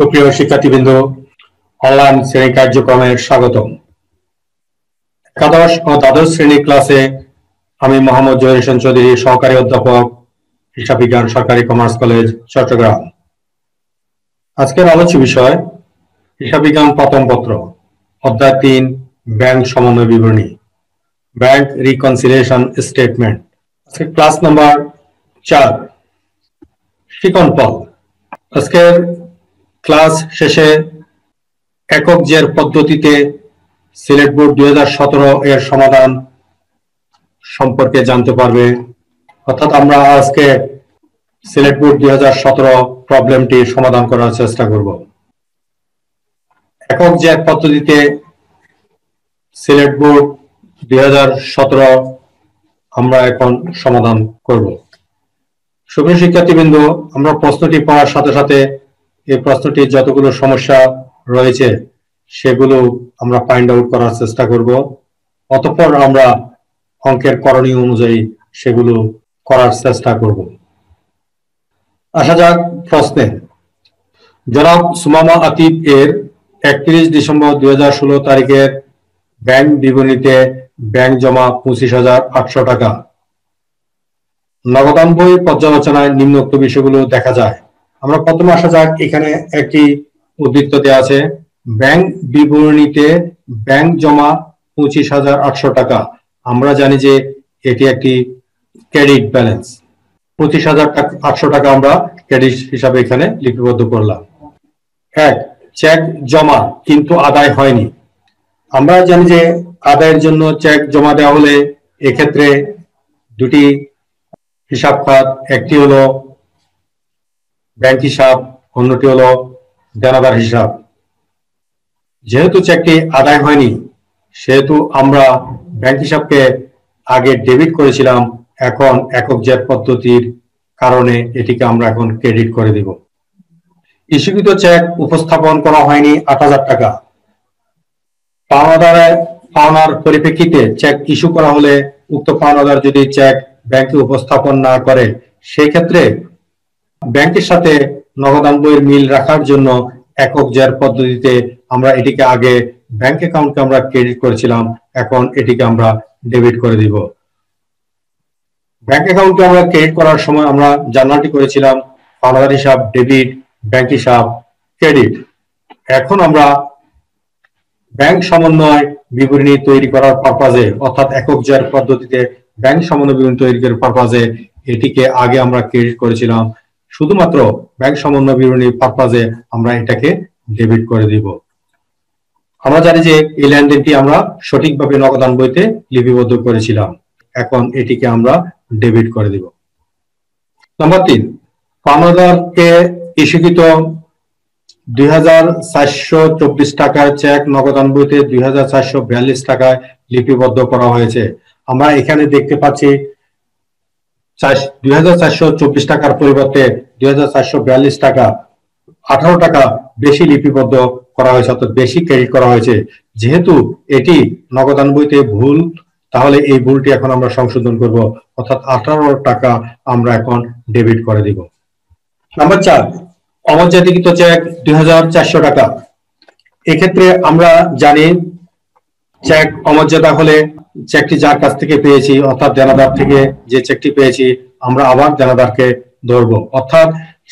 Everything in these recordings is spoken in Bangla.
সুপ্রিয় শিক্ষার্থীবৃন্দ, অনলাইন শ্রেণী কার্যক্রমে স্বাগতম। একাদশ ও দ্বাদশ শ্রেণী ক্লাসে আমি মোহাম্মদ জহির হোসেন চৌধুরী, সহকারী অধ্যাপক, হিসাব বিজ্ঞান, সরকারি কমার্স কলেজ, চট্টগ্রাম। আজকের আলোচ্য বিষয় হিসাব বিজ্ঞান প্রথম পত্র, অধ্যায় 3, ব্যাংক সমন্বয় বিবরণী, ব্যাংক রিকনসিলিয়েশন স্টেটমেন্ট। আজকে ক্লাস নাম্বার 4, শিকনফল। আজকের ক্লাস শেষে একক জের পদ্ধতিতে সিলেট বোর্ড 2017 এর সমাধান সম্পর্কে জানতে পারবে। অর্থাৎ আমরা আজকে সিলেট বোর্ড 2017 প্রবলেমটি সমাধান করার চেষ্টা করব। একক জের পদ্ধতিতে সিলেট বোর্ড 2017 আমরা এখন সমাধান করব। সুপ্রিয় শিক্ষার্থীবৃন্দ, আমরা প্রশ্নটি পড়ার সাথে সাথে এই প্রশ্নটির যতগুলো সমস্যা রয়েছে সেগুলো আমরা ফাইন্ড আউট করার চেষ্টা করব। অতঃপর আমরা অঙ্কের করণীয় অনুযায়ী সেগুলো করার চেষ্টা করব। আসা যাক প্রশ্নে। জনাব সুমামা আতিফ এর 31 ডিসেম্বর 2016 তারিখের ব্যাংক বিবরণীতে ব্যাংক জমা 25,800 টাকা। নগদান বই পর্যালোচনায় নিম্নোক্ত বিষয়গুলো দেখা যায়। আমরা প্রথমে আসা যাক, এখানে একটি উদ্ধৃত দেওয়া আছে, ব্যাংক বিবরণীতে ব্যাংক জমা 25,800 টাকা। আমরা জানি যে এটি একটি ক্রেডিট ব্যালেন্স। 25,800 টাকা আমরা ক্রেডিট হিসাবে এখানে লিপিবদ্ধ করলাম। 1, চেক জমা কিন্তু আদায় হয়নি। আমরা জানি যে আদায়ের জন্য চেক জমা দেওয়া হলে এক্ষেত্রে দুটি হিসাব খাত, একটি হলো ব্যাংক হিসাব, অন্যটি হলো দেনাদার হিসাব। যেহেতু চেকটি আদায় হয়নি সেহেতু আমরা ব্যাংক হিসাবকে আগে ডেবিট করেছিলাম, এখন একক জের পদ্ধতির কারণে এটিকে আমরা এখন ক্রেডিট করে দিব। ইস্যুকৃত চেক উপস্থাপন করা হয়নি 8,000 টাকা। পাওনার পরিপ্রেক্ষিতে চেক ইস্যু করা হলে উক্ত পাওনাদার যদি চেক ব্যাংকে উপস্থাপন না করে সেই ক্ষেত্রে ব্যাংকের সাথে নগদান বইয়ের মিল রাখার জন্য একক জের পদ্ধতিতে আমরা এটিকে আগে ব্যাংক অ্যাকাউন্টকে আমরা ক্রেডিট করেছিলাম, এখন এটিকে আমরা ডেবিট করে দিব। ব্যাংক অ্যাকাউন্টকে আমরা ক্রেডিট করার সময় আমরা জার্নালটি করেছিলাম পাওনাদার হিসাব ডেবিট, ব্যাংক হিসাব ক্রেডিট। এখন আমরা ব্যাংক সমন্বয় বিবরণী তৈরি করার পারপাজে, অর্থাৎ একক জের পদ্ধতিতে ব্যাংক সমন্বয় বিবরণী তৈরি করার পারপাজে এটিকে আগে আমরা ক্রেডিট করেছিলাম, শুধুমাত্র ব্যাংক সমন্বয় বিবরণী পারপাজে আমরা এটাকে ডেবিট করে দিব। আমরা জানি যে এই লেনদেনটি আমরা সঠিকভাবে নগদান বইতে লিপিবদ্ধ করেছিলাম, এখন এটিকে আমরা ডেবিট করে দিব। নাম্বার 3, পাওনাদারকে ইস্যুকৃত 2,424 টাকার চেক নগদান বইতে 2,442 টাকায় লিপিবদ্ধ করা হয়েছে। আমরা এখানে দেখতে পাচ্ছি 2,424 টাকার পরিবর্তে 2,442 টাকা, 18 টাকা বেশি লিপিবদ্ধ করা হয়েছে, অর্থাৎ বেশি ক্রেডিট করা হয়েছে। যেহেতু এটি নগদান বইতে ভুল, তাহলে এই ভুলটি এখন আমরা সংশোধন করব, অর্থাৎ 18 টাকা আমরা এখন ডেবিট করে দিব। নাম্বার 4, অমর্যাদাকৃত চেক 2,400 টাকা। এক্ষেত্রে আমরা জানি চেক অমর্যাদা হলে চেকটি যার কাছ থেকে পেয়েছি, অর্থাৎ দেনাদার থেকে যে চেকটি পেয়েছি আমরা আবার দেনাদারকে ধরবো, অর্থাৎ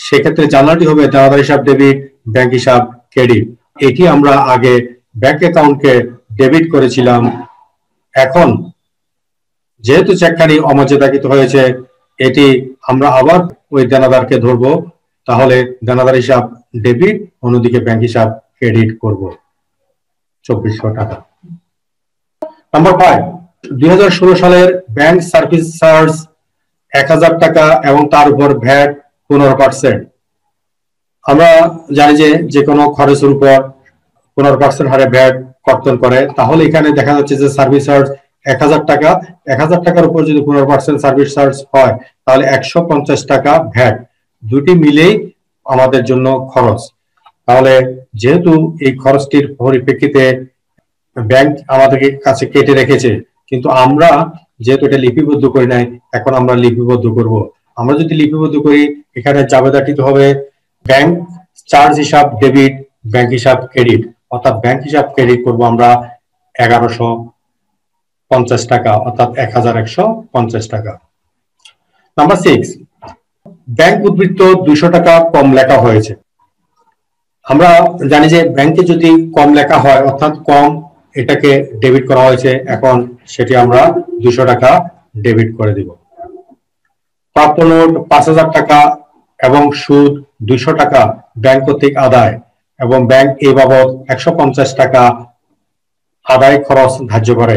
সেক্ষেত্রে জার্নালটি হবে দেনাদার হিসাব ডেবিট, ব্যাংক হিসাব ক্রেডিট। এটি আমরা আগে ব্যাংক অ্যাকাউন্টকে ডেবিট করেছিলাম, এখন যেহেতু চেকখানি অমর্যাদাকৃত হয়েছে এটি আমরা আবার ওই দেনাদারকে ধরবো, তাহলে দেনাদার হিসাব ডেবিট, অন্যদিকে ব্যাংক হিসাব ক্রেডিট করব 2,400 টাকা। নাম্বার 5, 2016 সালের ব্যাংক সার্ভিস চার্জ 1,000 টাকা এবং তার উপর ভ্যাট 15%। আমরা জানি যে কোনো খরচের উপর 15% হারে ভ্যাট কর্তন করে, তাহলে এখানে দেখা যাচ্ছে যে সার্ভিস চার্জ 1,000 টাকা, 1,000 টাকার উপর যদি 15% সার্ভিস চার্জ হয় তাহলে 150 টাকা ভ্যাট, দুটি মিলেই আমাদের জন্য খরচ। তাহলে যেহেতু এই খরচটির পরিপ্রেক্ষিতে ব্যাংক আমাদের কাছে কেটে রেখেছে, কিন্তু আমরা যেহেতু এটা লিপিবদ্ধ করি নাই, এখন আমরা লিপিবদ্ধ করব। আমরা যদি লিপিবদ্ধ করি এখানে জাবেদাটি হবে ব্যাংক চার্জ হিসাব ডেবিট, ব্যাংক হিসাব ক্রেডিট, অর্থাৎ ব্যাংক হিসাব ক্রেডিট করব আমরা 1150 টাকা, অর্থাৎ 1150 টাকা। নাম্বার 6, ব্যাংক উদ্বৃত্ত 200 টাকা কম লেখা হয়েছে। আমরা জানি যে ব্যাংকে যদি কম লেখা হয় অর্থাৎ কম, এটাকে ডেবিট করা হয়েছে, এখন সেটি আমরা 200 টাকা ডেবিট করে দিব। প্রাপ্য নোট 5000 টাকা এবং সুদ 200 টাকা ব্যাংক কর্তৃক আদায়, এবং ব্যাংক এ বাবদ 150 টাকা আদায় খরচ ধার্য করে।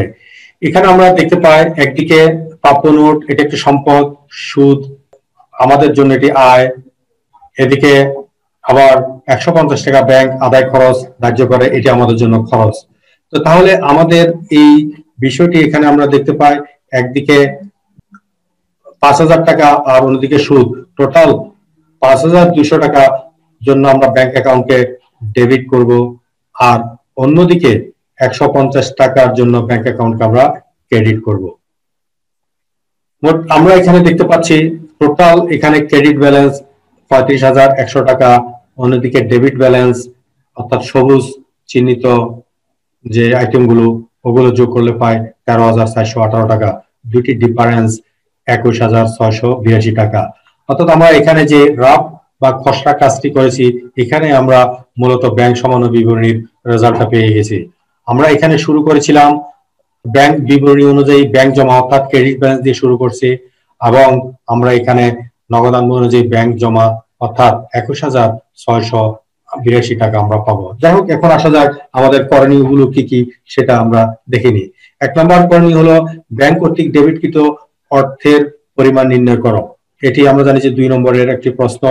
এখানে আমরা দেখতে পাই একদিকে প্রাপ্য নোট এটি একটি সম্পদ, সুদ আমাদের জন্য এটি আয়, এদিকে আবার 150 টাকা ব্যাংক আদায় খরচ ধার্য করে, এটি আমাদের জন্য খরচ। তো তাহলে আমাদের এই বিষয়টি এখানে আমরা দেখতে পাই একদিকে 5000 টাকা আর অন্যদিকে সুদ, টোটাল 5200 টাকা জন্য আমরা ব্যাংক অ্যাকাউন্টকে ডেবিট করব, আর অন্যদিকে 150 টাকার জন্য ব্যাংক অ্যাকাউন্টকে আমরা ক্রেডিট করব। মোট আমরা এখানে দেখতে পাচ্ছি টোটাল এখানে ক্রেডিট ব্যালেন্স 35,100 টাকা, অন্যদিকে ডেবিট ব্যালেন্স অর্থাৎ সবুজ চিহ্নিত যে আইটেমগুলো ওগুলো যোগ করলে পায় 13,418 টাকা, দুটি ডিফারেন্স 21,682 টাকা। অর্থাৎ আমরা এখানে যে রাফ বা খসড়া কাজটি করেছি, এখানে আমরা মূলত ব্যাংক সামান্য বিবরণীর রেজাল্টটা পেয়ে গেছি। আমরা এখানে শুরু করেছিলাম ব্যাংক বিবরণী অনুযায়ী ব্যাংক জমা অর্থাৎ ক্রেডিট ব্যালেন্স দিয়ে শুরু করছি, এবং আমরা এখানে নগদান অনুযায়ী ব্যাংক জমা অর্থাৎ 21,682 টাকা আমরা পাবো। যাই হোক, এখন আসা যাক আমাদের করণীয় গুলো কি কি সেটা আমরা দেখে নিই। 1 নম্বর করণীয় হলো ব্যাংক কর্তৃক ডেবিটকৃত অর্থের পরিমাণ নির্ণয় করো, এটি আমরা জানি যে 2 নম্বরের একটি প্রশ্ন।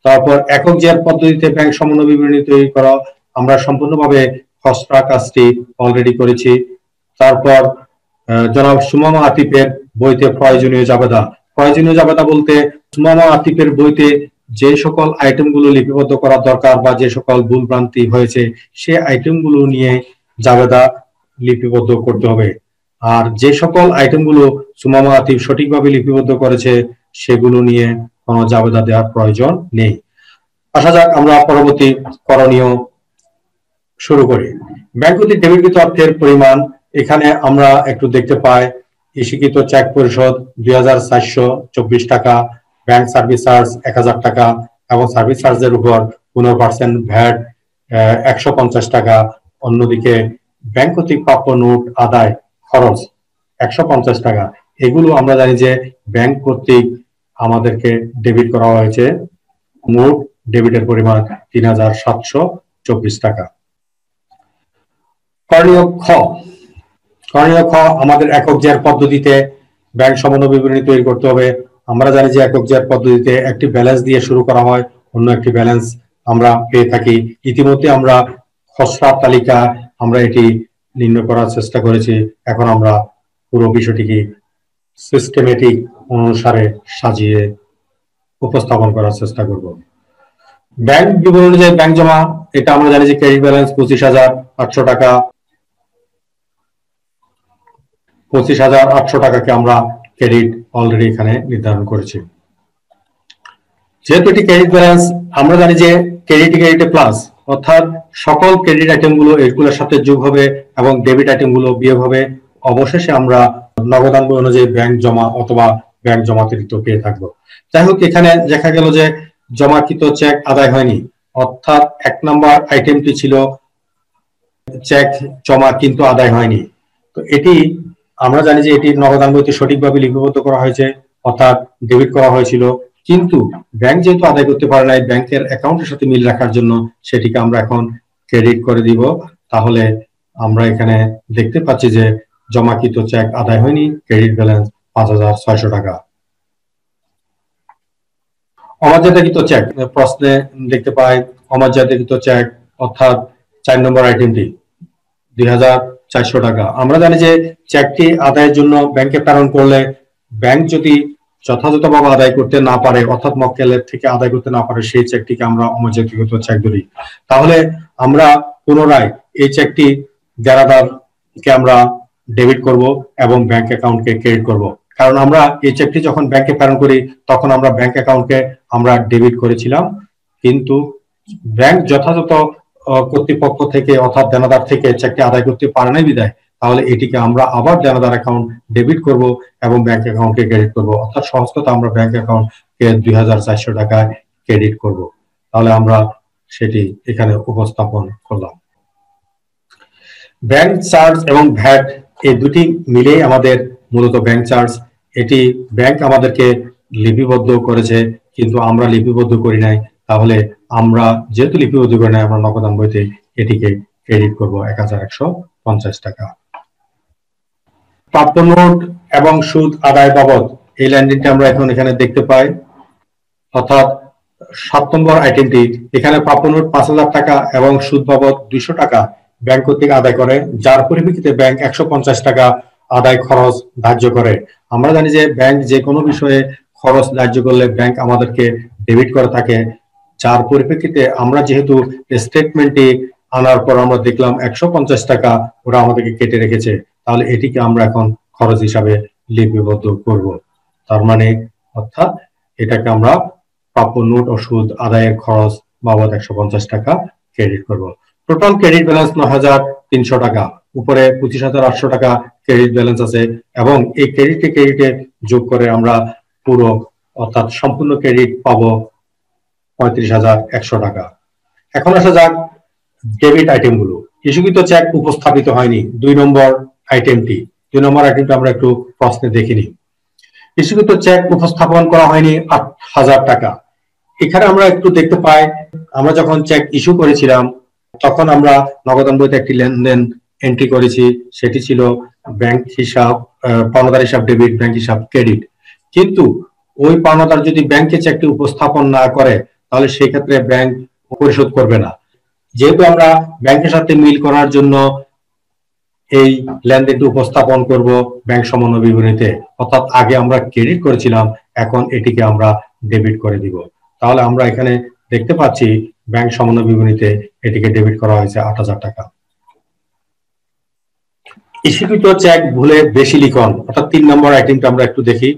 তারপর একক জের পদ্ধতিতে ব্যাংক সমন্বয় বিবরণী তৈরি করো, আমরা সম্পূর্ণভাবে খসড়া কাজটি অলরেডি করেছি। তারপর জনাব সুমামা আতিফের বইতে প্রয়োজনীয় জাবেদা, প্রয়োজনীয় জাবেদা বলতে সুমামা আতিফের বইতে যে সকল আইটেমগুলো লিপিবদ্ধ করা দরকার বা যে সকল ভুল ভ্রান্তি হয়েছে সে আইটেমগুলো নিয়ে জাবেদা লিপিবদ্ধ করতে হবে, আর যে সকল আইটেমগুলো সুমামা আতিফ সঠিকভাবে লিপিবদ্ধ করেছে সেগুলো নিয়ে কোনো জাবেদা দেওয়ার প্রয়োজন নেই। আসা যাক আমরা পরবর্তী করণীয় শুরু করি। ব্যাংক কর্তৃক ডেবিটকৃত অর্থের পরিমাণ, এখানে আমরা একটু দেখতে পাই ইস্যুকৃত চেক পরিশোধ 2,424 টাকা, ব্যাংক সার্ভিস চার্জ 1000 টাকা এবং সার্ভিস চার্জের উপর 15% ভ্যাট 150 টাকা। অন্যদিকে ব্যাংক কর্তৃক প্রাপ্য নোট আদায় খরচ 150 টাকা, এগুলো আমরা জানি যে ব্যাংক কর্তৃক আমাদেরকে ডেবিট করা হয়েছে, মোট ডেবিটের পরিমাণ 3,724 টাকা। করণীয় খ, করণীয় খ আমাদের একক জের পদ্ধতিতে ব্যাংক সমন্বয় বিবরণী তৈরি করতে হবে। আমরা জানি যে একক জের পদ্ধতিতে একটি ব্যালেন্স দিয়ে শুরু করা হয়, অন্য একটি ব্যালেন্স আমরা পেয়ে থাকি। ইতিমধ্যে আমরা খসড়া তালিকা আমরা এটি নির্ণয় করার চেষ্টা করেছি, এখন আমরা পুরো বিষয়টিকে সিস্টেমেটিক অনুসারে সাজিয়ে উপস্থাপন করার চেষ্টা করব। ব্যাংক বিবরণী অনুযায়ী ব্যাংক জমা, এটা আমরা জানি যে ক্রেডিট ব্যালেন্স 25,800 টাকা, 25,800 টাকাকে আমরা ক্রেডিট অলরেডি এখানে নির্ধারণ করেছি। যেহেতু এটি ক্রেডিট ব্যালেন্স, আমরা জানি যে ক্রেডিটে প্লাস, অর্থাৎ সকল ক্রেডিট আইটেম গুলো এগুলোর সাথে যোগ হবে এবং ডেবিট আইটেম গুলো বিয়োগ হবে, অবশেষে আমরা নগদান বই অনুযায়ী ব্যাংক জমা অথবা ব্যাংক জমাতিরিক্ত পেয়ে থাকবো। যাই হোক, এখানে দেখা গেল যে জমাকৃত চেক আদায় হয়নি, অর্থাৎ 1 নম্বর আইটেমটি ছিল চেক জমা কিন্তু আদায় হয়নি। তো এটি আমরা জানি যে এটি নগদান বইতে সঠিকভাবে লিপিবদ্ধ করা হয়েছে, অর্থাৎ ডেবিট করা হয়েছিল, কিন্তু ব্যাংক যেহেতু আদায় করতে পারে নাই, ব্যাংকের অ্যাকাউন্টের সাথে মিল রাখার জন্য সেটিকে আমরা এখন ক্রেডিট করে দিব। তাহলে আমরা এখানে দেখতে পাচ্ছি যে জমাকৃত চেক আদায় হয়নি, ক্রেডিট ব্যালেন্স 5,600 টাকা। অমর্যাদাকৃত চেক প্রশ্নে দেখতে পাই অমর্যাদাকৃত চেক অর্থাৎ 4 নম্বর আইটেমটি 2,400 টাকা। আমরা জানি যে চেকটি আদায়ের জন্য ব্যাংকে প্রেরণ করলে ব্যাংক যদি যথাযথভাবে আদায় করতে না পারে, অর্থাৎ মক্কেলের থেকে আদায় করতে না পারে, সেই চেকটিকে আমরা অমর্যাদাকৃত চেক ধরি। তাহলে আমরা পুনরায় এই চেকটি দেনাদারকে আমরা ডেবিট করব এবং ব্যাংক অ্যাকাউন্টকে ক্রেডিট করব, কারণ আমরা এই চেকটি যখন ব্যাংকে প্রেরণ করি তখন আমরা ব্যাংক অ্যাকাউন্টকে আমরা ডেবিট করেছিলাম, কিন্তু ব্যাংক যথাযথ কর্তৃপক্ষ থেকে অর্থাৎ দেনাদার থেকে চেকটি আদায় করতে পারে নাই বিদায়, তাহলে এটিকে আমরা আবার দেনাদার অ্যাকাউন্ট ডেবিট করব এবং ব্যাংক অ্যাকাউন্টে ক্রেডিট করব। অর্থাৎ সহজ কথা, আমরা ব্যাংক অ্যাকাউন্টকে 2400 টাকায় ক্রেডিট করব। তাহলে আমরা সেটি এখানে উপস্থাপন করলাম। ব্যাংক চার্জ এবং ভ্যাট এই দুটি মিলেই আমাদের মূলত ব্যাংক চার্জ। এটি ব্যাংক আমাদেরকে লিপিবদ্ধ করেছে, কিন্তু আমরা লিপিবদ্ধ করি নাই। তাহলে আমরা যেহেতু লিপিবদ্ধ করি নাই, আমরা নগদান বইতে এটিকে ক্রেডিট করব 1150 টাকা। প্রাপ্য নোট এবং সুদ আদায় বাবদ এই লেনদেনটি আমরা এখন এখানে দেখতে পাই। অর্থাৎ 7 নম্বর আইটেমটি, এখানে প্রাপ্য নোট 5000 টাকা এবং সুদ বাবদ 200 টাকা ব্যাংক কর্তৃক আদায় করে, যার পরিপ্রেক্ষিতে ব্যাংক 150 টাকা আদায় খরচ ধার্য করে। আমরা জানি যে ব্যাংক যে কোনো বিষয়ে খরচ ধার্য করলে ব্যাংক আমাদেরকে ডেবিট করে থাকে, যার পরিপ্রেক্ষিতে আমরা যেহেতু স্টেটমেন্টটি আনার পর আমরা দেখলাম 150 টাকা ওরা আমাদেরকে কেটে রেখেছে, তাহলে এটিকে আমরা এখন খরচ হিসাবে লিপিবদ্ধ করব। তার মানে অর্থাৎ এটাকে আমরা প্রাপ্য নোট ও সুদ আদায়ের খরচ বাবদ 150 টাকা ক্রেডিট করব। টোটাল ক্রেডিট ব্যালেন্স 9300 টাকা, উপরে 25800 টাকা ক্রেডিট ব্যালেন্স আছে এবং এই ক্রেডিটে যোগ করে আমরা পুরো অর্থাৎ সম্পূর্ণ ক্রেডিট পাবো 35100 টাকা। এখন আসা যাক ডেবিট আইটেমগুলো। ইস্যুকৃত চেক উপস্থাপিত হয়নি, 2 নম্বর আইটেমটি আমরা একটু প্রশ্নে দেখিনি। ইস্যুকৃত চেক উপস্থাপন করা হয়নি 8000 টাকা। এখানে আমরা একটু দেখতে পাই, আমরা যখন চেক ইস্যু করেছিলাম তখন আমরা নগদান বইতে একটি লেনদেন এন্ট্রি করেছি, সেটি ছিল ব্যাংক হিসাব, পাওনাদার হিসাব ডেবিট, ব্যাংক হিসাব ক্রেডিট। কিন্তু ওই পাওনাদার যদি ব্যাংকে চেকটি উপস্থাপন না করে, তাহলে সেই ক্ষেত্রে ব্যাংক পরিশোধ করবে না। যেহেতু আমরা ব্যাংকের সাথে মিল করার জন্য এই লেনদেনটি উপস্থাপন করব ব্যাংক সমন্বয় বিবরণীতে, অর্থাৎ আগে আমরা ক্রেডিট করেছিলাম, এখন এটিকে আমরা ডেবিট করে দিব। তাহলে আমরা এখানে দেখতে পাচ্ছি ব্যাংক সমন্বয় বিবরণীতে এটিকে ডেবিট করা হয়েছে 8000 টাকা। ইস্যুকৃত চেক ভুলে বেশি লিখন, অর্থাৎ 3 নম্বর আইটেমটা আমরা একটু দেখি।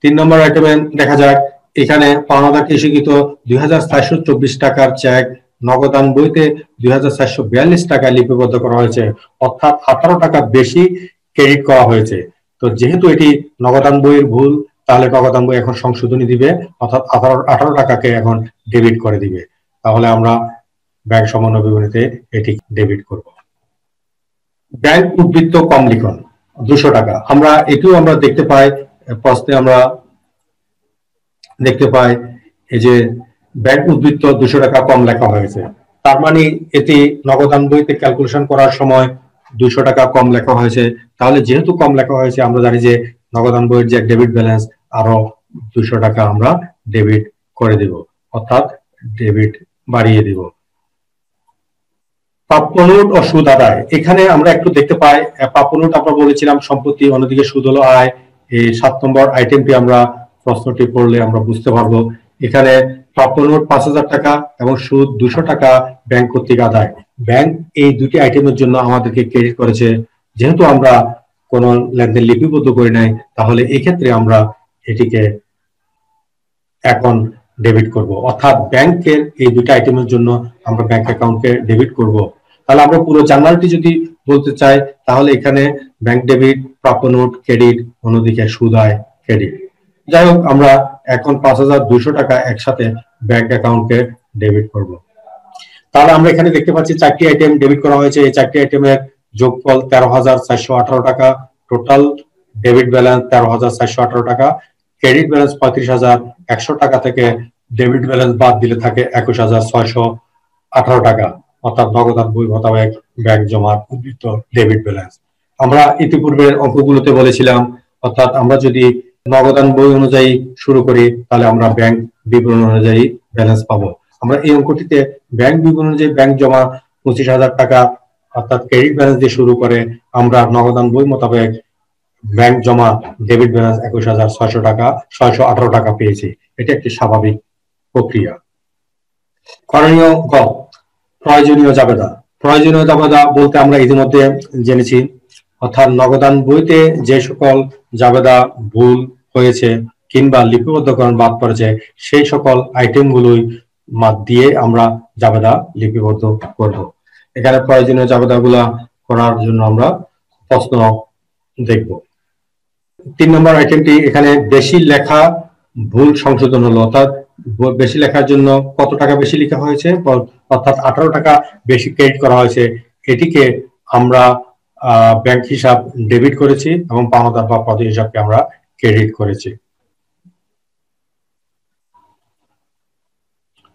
3 নম্বর আইটেমে দেখা যাক, এখানে পাওনাদারকে ইস্যুকৃত 2424 টাকার চেক নগদান বইতে 2442 টাকা লিপিবদ্ধ করা হয়েছে, অর্থাৎ 18 টাকা বেশি ক্রেডিট করা হয়েছে। তো যেহেতু এটি নগদান বইয়ের ভুল, তাহলে নগদান বই এখন সংশোধনী দিবে, অর্থাৎ 18 টাকাকে এখন ডেবিট করে দিবে। তাহলে আমরা ব্যাংক সমন্বয় বিবরণীতে এটি ডেবিট করব। ব্যাংক উদ্বৃত্ত কম লিখন 200 টাকা, আমরা এটিও আমরা দেখতে পাই প্রশ্নে, আমরা দেখতে পাই এই যে ব্যাংক উদ্বৃত্ত 200 টাকা কম লেখা হয়েছে। তার মানে এটি নগদান বইতে ক্যালকুলেশন করার সময় 200 টাকা কম লেখা হয়েছে। তাহলে যেহেতু কম লেখা হয়েছে, আমরা জানি যে নগদান বইয়ের যে ডেবিট ব্যালেন্স আরো 200 টাকা আমরা ডেবিট করে দিব, অর্থাৎ ডেবিট বাড়িয়ে দিব। প্রাপ্য নোট ও সুদ আদায়, এখানে আমরা একটু দেখতে পাই প্রাপ্য নোট আমরা বলেছিলাম সম্পত্তি, অন্যদিকে সুদ হলো আয়। এই 7 নম্বর আইটেমটি আমরা প্রশ্নটি পড়লে আমরা বুঝতে পারবো। এখানে প্রাপ্য নোট 5000 টাকা এবং সুদ 200 টাকা ব্যাংক কর্তৃক আদায়। ব্যাংক এই দুটি আইটেমের জন্য আমাদেরকে ক্রেডিট করেছে, যেহেতু আমরা কোন লেনদেন লিপিবদ্ধ করি নাই, তাহলে এই ক্ষেত্রে আমরা এটিকে এখন ডেবিট করব, অর্থাৎ ব্যাংকের এই দুটি আইটেমের জন্য আমরা ব্যাংক অ্যাকাউন্টকে ডেবিট করব। তাহলে আমরা পুরো জার্নালটি যদি বলতে চাই, তাহলে এখানে ব্যাংক ডেবিট, প্রাপ্য নোট ক্রেডিট, অন্যদিকে সুদ আয় ক্রেডিট। যাই হোক, আমরা এখন 5200 টাকা একসাথে ব্যাংক অ্যাকাউন্টকে ডেবিট করব। তাহলে আমরা এখানে দেখতে পাচ্ছি 4টি আইটেম ডেবিট করা হয়েছে। এই 4টি আইটেমের যোগফল 13418 টাকা, টোটাল ডেবিট ব্যালেন্স 13418 টাকা, ক্রেডিট ব্যালেন্স 35100 টাকা থেকে ডেবিট ব্যালেন্স বাদ দিলে থাকে 21618 টাকা, অর্থাৎ নগদান বই মোতাবেক ব্যাংক জমার উদ্বৃত্ত ডেবিট ব্যালেন্স। আমরা ইতিপূর্বের অঙ্কগুলোতে বলেছিলাম, অর্থাৎ আমরা যদি নগদান বই অনুযায়ী শুরু করি, তাহলে আমরা ব্যাংক বিবরণ অনুযায়ী ব্যালেন্স পাবো। আমরা এই অঙ্কটিতে ব্যাংক বিবরণ অনুযায়ী ব্যাংক জমা 25000 টাকা, অর্থাৎ ক্রেডিট ব্যালেন্স দিয়ে শুরু করে আমরা নগদান বই মোতাবেক ব্যাংক জমা ডেবিট ব্যালেন্স 21600 টাকা, 618 টাকা পেয়েছি। এটি একটি স্বাভাবিক প্রক্রিয়া। করণীয় গ, প্রয়োজনীয় জাবেদা। প্রয়োজনীয় জাবেদা বলতে আমরা ইতিমধ্যে জেনেছি, অর্থাৎ নগদান বইতে যে সকল জাবেদা ভুল হয়েছে কিংবা লিপিবদ্ধকরণ বাদ পড়েছে, সেই সকল আইটেমগুলোই মাদ দিয়ে আমরা জাবেদা লিপিবদ্ধ করব। এখানে প্রয়োজনীয় জাবেদাগুলা করার জন্য আমরা প্রশ্ন দেখব। 3 নম্বর আইটেমটি, এখানে বেশি লেখা ভুল সংশোধন হলো, অর্থাৎ বেশি লেখার জন্য কত টাকা বেশি লেখা হয়েছে, অর্থাৎ 18 টাকা বেশি ক্রেডিট করা হয়েছে। এটিকে আমরা ব্যাংক হিসাব ডেবিট করেছি এবং পাওনাদার বা পদ হিসাবকে আমরা ক্রেডিট করেছি।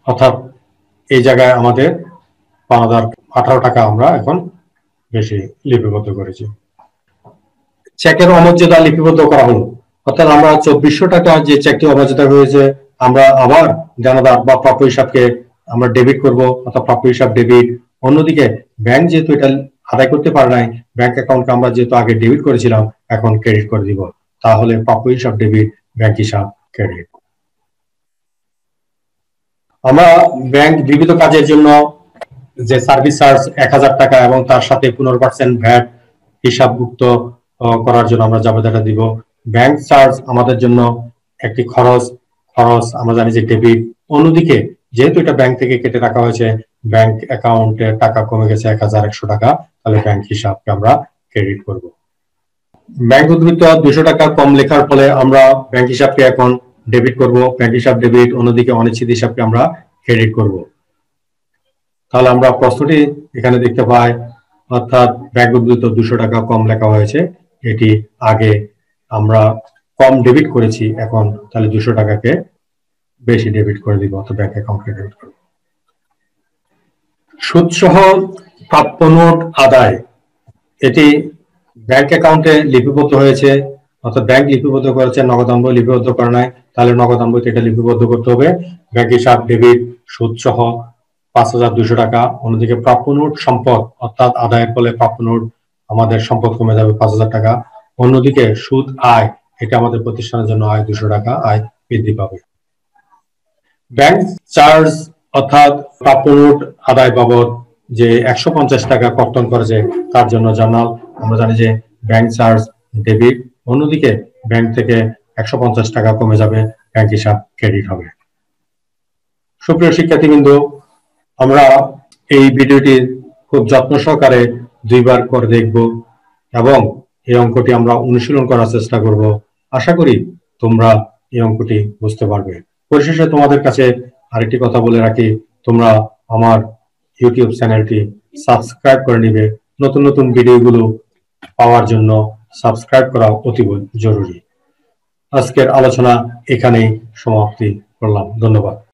অর্থাৎ এই জায়গায় আমাদের পাওনাদার 18 টাকা আমরা এখন বেশি লিপিবদ্ধ করেছি। চেকের অমর্যাদা লিপিবদ্ধ করা হলো, অর্থাৎ আমরা 2400 টাকা যে চেকটি অমর্যাদা হয়েছে আমরা আবার জানাদার বা প্রাপ্য হিসাবকে আমরা ডেবিট করব, অর্থাৎ প্রাপ্য হিসাব ডেবিট। অন্যদিকে ব্যাংক যেহেতু এটা আদায় করতে পারে নাই, ব্যাংক অ্যাকাউন্টকে আমরা যেহেতু আগে ডেবিট করেছিলাম এখন ক্রেডিট করে দিব, তাহলে প্রাপ্য হিসাব ডেবিট, ব্যাংক হিসাব ক্রেডিট। আমরা ব্যাংক বিবিধ কাজের জন্য যে সার্ভিস চার্জ 1000 টাকা এবং তার সাথে 15% ভ্যাট হিসাবভুক্ত করার জন্য আমরা জাবেদাটা দিব। ব্যাংক চার্জ আমাদের জন্য একটি খরচ আমরা জানি যে ডেবিট। অন্যদিকে যেহেতু এটা ব্যাংক থেকে কেটে রাখা হয়েছে, ব্যাংক অ্যাকাউন্টে টাকা কমে গেছে 1100 টাকা, তাহলে ব্যাংক হিসাবকে আমরা ক্রেডিট করব। ব্যাংক উদ্বৃত্ত 200 টাকা কম লেখার ফলে আমরা ব্যাংক হিসাবকে এখন ডেবিট করব, ব্যাংক হিসাব ডেবিট। অন্যদিকে অনিশ্চিত হিসাবকে আমরা ক্রেডিট করব। তাহলে আমরা প্রশ্নটি এখানে দেখতে পাই, অর্থাৎ ব্যাংক উদ্বৃত্ত 200 টাকা কম লেখা হয়েছে, এটি আগে আমরা কম ডেবিট করেছি, এখন তাহলে 200 টাকাকে বেশি ডেবিট করে দিব, অর্থাৎ ব্যাংক অ্যাকাউন্ট ডেবিট করব। সুদ সহ প্রাপ্য নোট আদায়, এটি ব্যাংক অ্যাকাউন্টে লিপিবদ্ধ হয়েছে, অর্থাৎ ব্যাংক লিপিবদ্ধ করেছে, নগদান বই লিপিবদ্ধ করে নাই, তাহলে নগদান বইতে এটা লিপিবদ্ধ করতে হবে। ব্যাংক হিসাব ডেবিট, সুদ সহ 5200 টাকা। অন্যদিকে প্রাপ্য নোট সম্পদ, অর্থাৎ আদায়ের ফলে প্রাপ্য নোট আমাদের সম্পদ কমে যাবে 5000 টাকা। অন্যদিকে সুদ আয়, এটা আমাদের প্রতিষ্ঠানের জন্য আয় 200 টাকা, আয় বৃদ্ধি পাবে। ব্যাংক চার্জ অর্থাৎ প্রাপ্য নোট আদায় বাবদ যে 150 টাকা কর্তন করেছে তার জন্য জার্নাল, আমরা জানি যে ব্যাংক চার্জ ডেবিট। অন্যদিকে ব্যাংক থেকে 150 টাকা কমে যাবে, ব্যাংক হিসাব ক্রেডিট হবে। সুপ্রিয় শিক্ষার্থীবৃন্দ, আমরা এই ভিডিওটি খুব যত্ন সহকারে 2 বার করে দেখব এবং এই অঙ্কটি আমরা অনুশীলন করার চেষ্টা করব। আশা করি তোমরা এই অঙ্কটি বুঝতে পারবে। পরিশেষে তোমাদের কাছে আরেকটি কথা বলে রাখি, তোমরা আমার ইউটিউব চ্যানেলটি সাবস্ক্রাইব করে নিবে। নতুন নতুন ভিডিওগুলো পাওয়ার জন্য সাবস্ক্রাইব করা অতীব জরুরি। আজকের আলোচনা এখানেই সমাপ্তি করলাম। ধন্যবাদ।